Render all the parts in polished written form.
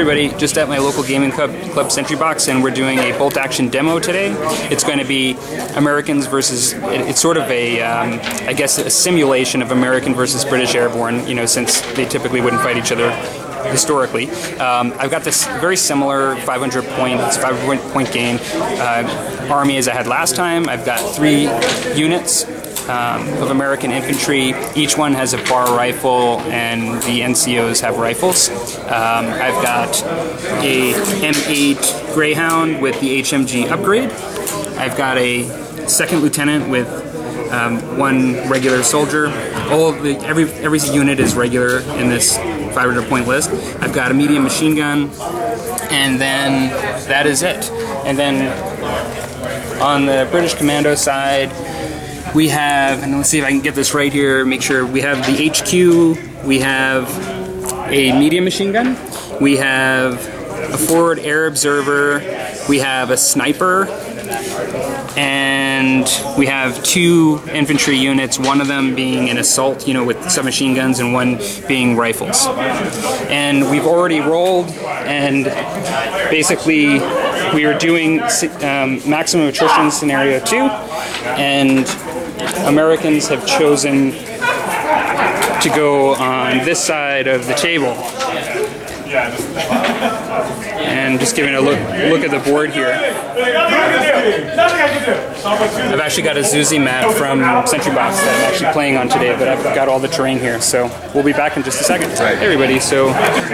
everybody, just at my local gaming club Sentry Box, and we're doing a bolt action demo today. It's going to be Americans versus, it's sort of a, I guess a simulation of American versus British Airborne, you know, since they typically wouldn't fight each other historically. I've got this very similar 500 point gain army as I had last time. I've got 3 units of American infantry. Each one has a bar rifle, and the NCOs have rifles. I've got a M8 Greyhound with the HMG upgrade. I've got a second lieutenant with 1 regular soldier. Every unit is regular in this 500 point list. I've got a medium machine gun, and then that is it. And then on the British commando side, we have, and let's see if I can get this right here, make sure, we have the HQ, we have a medium machine gun, we have a forward air observer, we have a sniper, and we have 2 infantry units, one of them being an assault, you know, with submachine guns, and one being rifles. And we've already rolled, and basically we are doing maximum attrition scenario 2, and Americans have chosen to go on this side of the table. And just giving a look at the board here. I've actually got a Zuzi map from Sentry Box that I'm actually playing on today, but I've got all the terrain here, so we'll be back in just a second. Hey everybody, so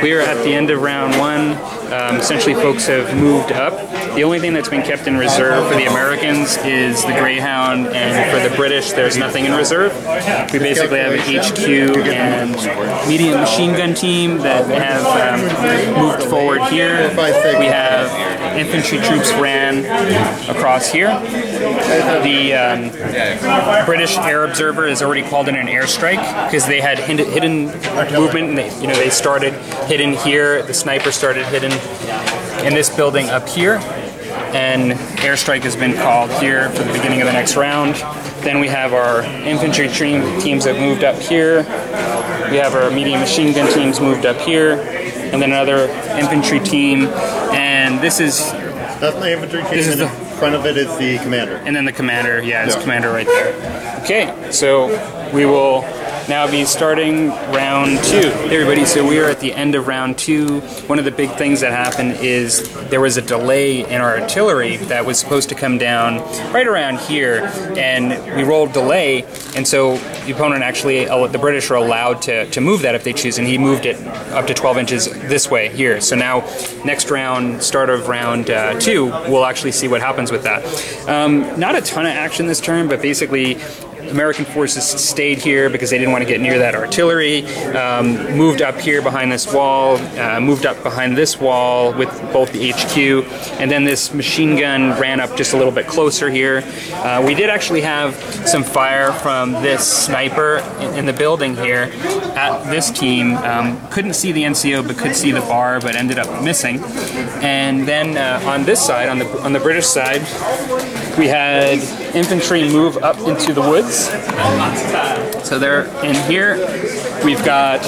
we are at the end of round 1. Essentially folks have moved up. The only thing that's been kept in reserve for the Americans is the Greyhound, and for the British there's nothing in reserve. We basically have an HQ and medium machine gun team that have moved forward here. We have infantry troops ran across here. The British air observer has already called in an airstrike because they had hidden movement. And they started hidden here. The sniper started hidden in this building up here, and airstrike has been called here for the beginning of the next round. Then we have our infantry teams that moved up here. We have our medium machine gun teams moved up here, and then another infantry team. And this is... That's my infantry team, and in front of it is the commander. And then the commander, yeah, it's commander right there. Okay, so we will now be starting round 2. Hey everybody, so we are at the end of round 2. One of the big things that happened is there was a delay in our artillery that was supposed to come down right around here, and we rolled delay, and so the opponent actually, the British are allowed to move that if they choose, and he moved it up to 12 inches this way here. So now next round, start of round 2, we'll actually see what happens with that. Not a ton of action this turn, but basically American forces stayed here because they didn't want to get near that artillery, moved up here behind this wall, moved up behind this wall with both the HQ, and then this machine gun ran up just a little bit closer here. We did actually have some fire from this sniper in the building here at this team. Couldn't see the NCO but could see the bar, but ended up missing. And then on this side, on the British side, we had infantry move up into the woods. So they're in here. We've got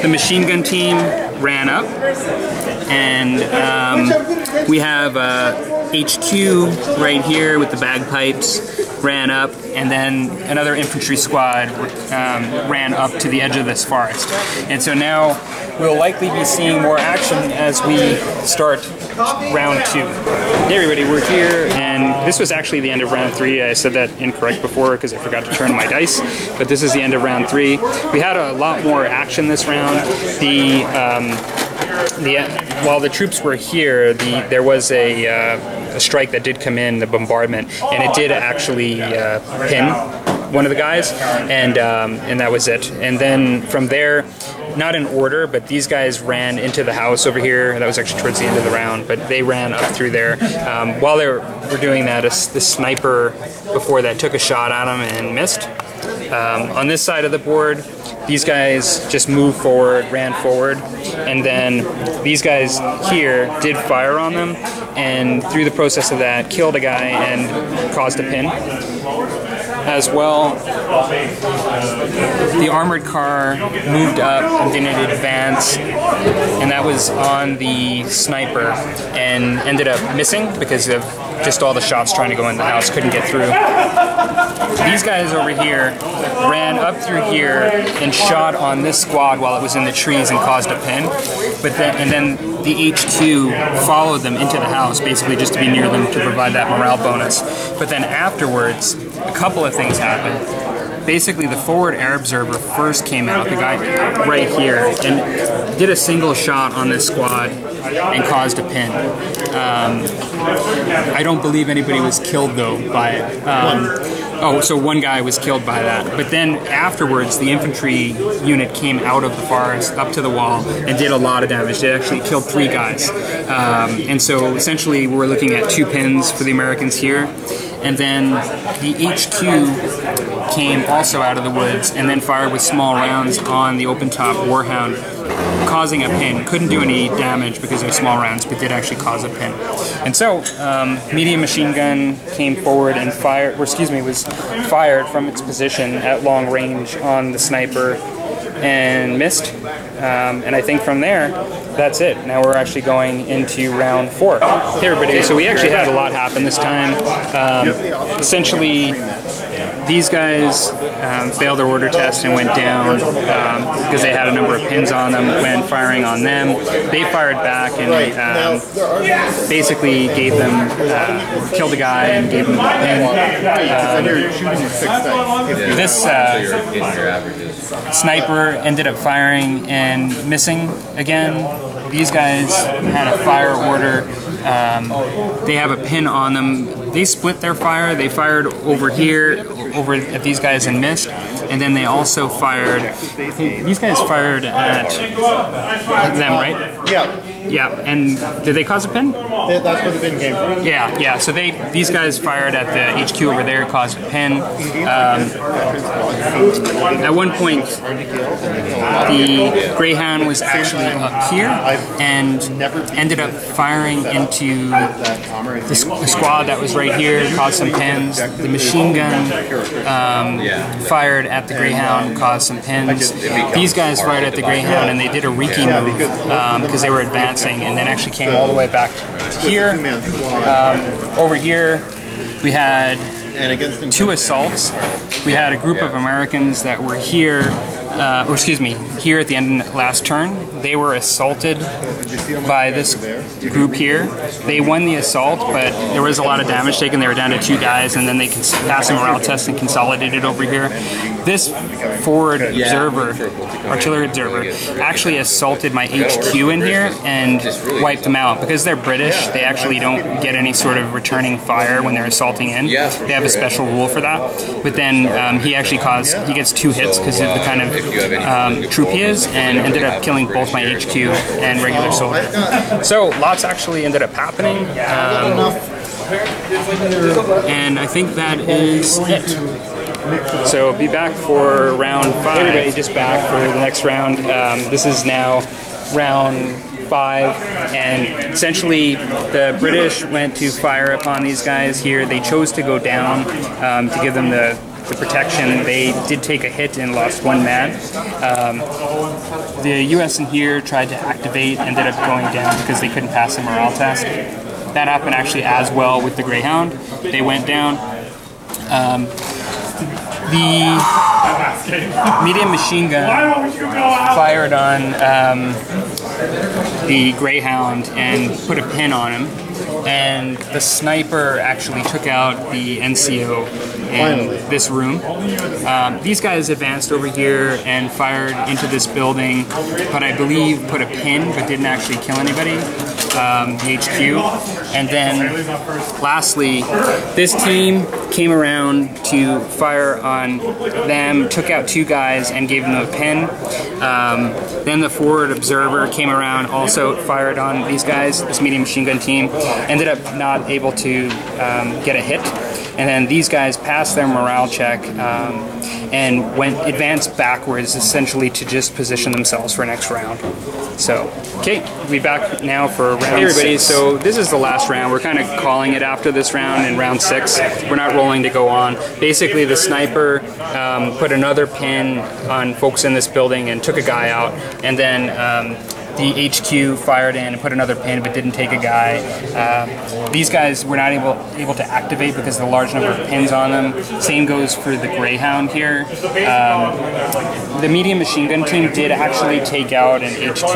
the machine gun team ran up, and we have HQ right here with the bagpipes ran up, and then another infantry squad ran up to the edge of this forest. And so now we'll likely be seeing more action as we start round 2. Hey everybody, we're here, and this was actually the end of round 3. I said that incorrect before because I forgot to turn my dice, but this is the end of round 3. We had a lot more action this round. While the troops were here, there was a strike that did come in, the bombardment, and it did actually pin one of the guys, and that was it. And then from there, not in order, but these guys ran into the house over here. That was actually towards the end of the round, but they ran up through there. While they were doing that, the sniper before that took a shot at him and missed. On this side of the board, these guys just moved forward, ran forward, and then these guys here did fire on them, and through the process of that, killed a guy and caused a pin. as well. The armored car moved up and didn't advance, and that was on the sniper, and ended up missing because of just all the shots trying to go in the house, couldn't get through. These guys over here ran up through here and shot on this squad while it was in the trees and caused a pin. And then the HQ followed them into the house, basically just to be near them to provide that morale bonus. But then afterwards, a couple of things happened. Basically, the forward air observer first came out, the guy right here, and did a single shot on this squad and caused a pin. I don't believe anybody was killed, though, by it. So one guy was killed by that. But then afterwards, the infantry unit came out of the forest up to the wall and did a lot of damage. They actually killed 3 guys. And so essentially, we're looking at 2 pins for the Americans here. And then the HQ came also out of the woods and then fired with small rounds on the open-top Warhound, causing a pin. Couldn't do any damage because they're small rounds, but did actually cause a pin. And so, medium machine gun came forward and was fired from its position at long range on the sniper and missed. And I think from there, that's it. Now we're actually going into round 4. Hey everybody, so we actually had a lot happen this time. Essentially, these guys failed their order test and went down because they had a number of pins on them when firing on them. They fired back and basically gave them, killed a guy and gave them a pin. This sniper ended up firing and missing again. These guys had a fire order. They have a pin on them. They split their fire. They fired over here, over at these guys and missed. And then they also fired, these guys fired at them, right? Yeah. Yeah, and did they cause a pin? That's where the pin came from. Yeah, so these guys fired at the HQ over there, caused a pin. At one point, the Greyhound was actually up here and ended up firing into the squad that was right here, caused some pins. The machine gun fired at the Greyhound, caused some pins. These guys fired at the Greyhound and they did a Reiki move because they were advancing, and then actually came all the way back to here. Over here, we had 2 assaults. We had a group of Americans that were here, here at the end of last turn. They were assaulted by this group here. They won the assault, but there was a lot of damage taken. They were down to 2 guys, and then they passed a morale test and consolidated over here. This forward observer, artillery observer, actually assaulted my HQ in here and wiped them out. Because they're British, they actually don't get any sort of returning fire when they're assaulting in. They have a special rule for that. But then he actually gets 2 hits because of the kind of troop he is, and ended up killing both my HQ and regular soldier. So lots actually ended up happening. And I think that is it. So be back for round 5. Everybody just back for the next round. This is now round 5, and essentially the British went to fire upon these guys here. They chose to go down to give them the protection. They did take a hit and lost 1 man. The US in here tried to activate, ended up going down because they couldn't pass the morale test. That happened actually as well with the Greyhound. They went down. The medium machine gun fired on the Greyhound and put a pin on him, and the sniper actually took out the NCO in this room. These guys advanced over here and fired into this building, but I believe put a pin but didn't actually kill anybody. HQ. And then lastly, this team came around to fire on them, took out 2 guys and gave them a pin. Then the forward observer came around, also fired on these guys, this medium machine gun team, ended up not able to get a hit. and then these guys passed their morale check and advanced backwards, essentially to just position themselves for next round. So, okay, we'll be back now for round 6. Hey everybody, so this is the last round. We're kind of calling it after this round in round 6. We're not rolling to go on. Basically, the sniper put another pin on folks in this building and took a guy out, and then the HQ fired in and put another pin but didn't take a guy. These guys were not able to activate because of the large number of pins on them. Same goes for the Greyhound here. The medium machine gun team did actually take out an HQ,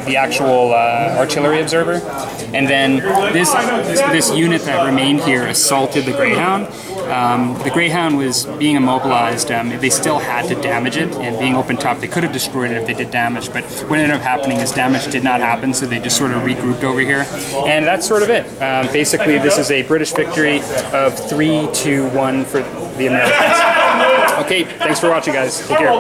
the actual artillery observer, and then this unit that remained here assaulted the Greyhound. The Greyhound was being immobilized. They still had to damage it, and being open top, they could have destroyed it if they did damage, but what ended up happening is damage did not happen, so they just sort of regrouped over here, and that's sort of it. Basically, this is a British victory of 3-1 for the Americans. Okay, thanks for watching, guys. Take care.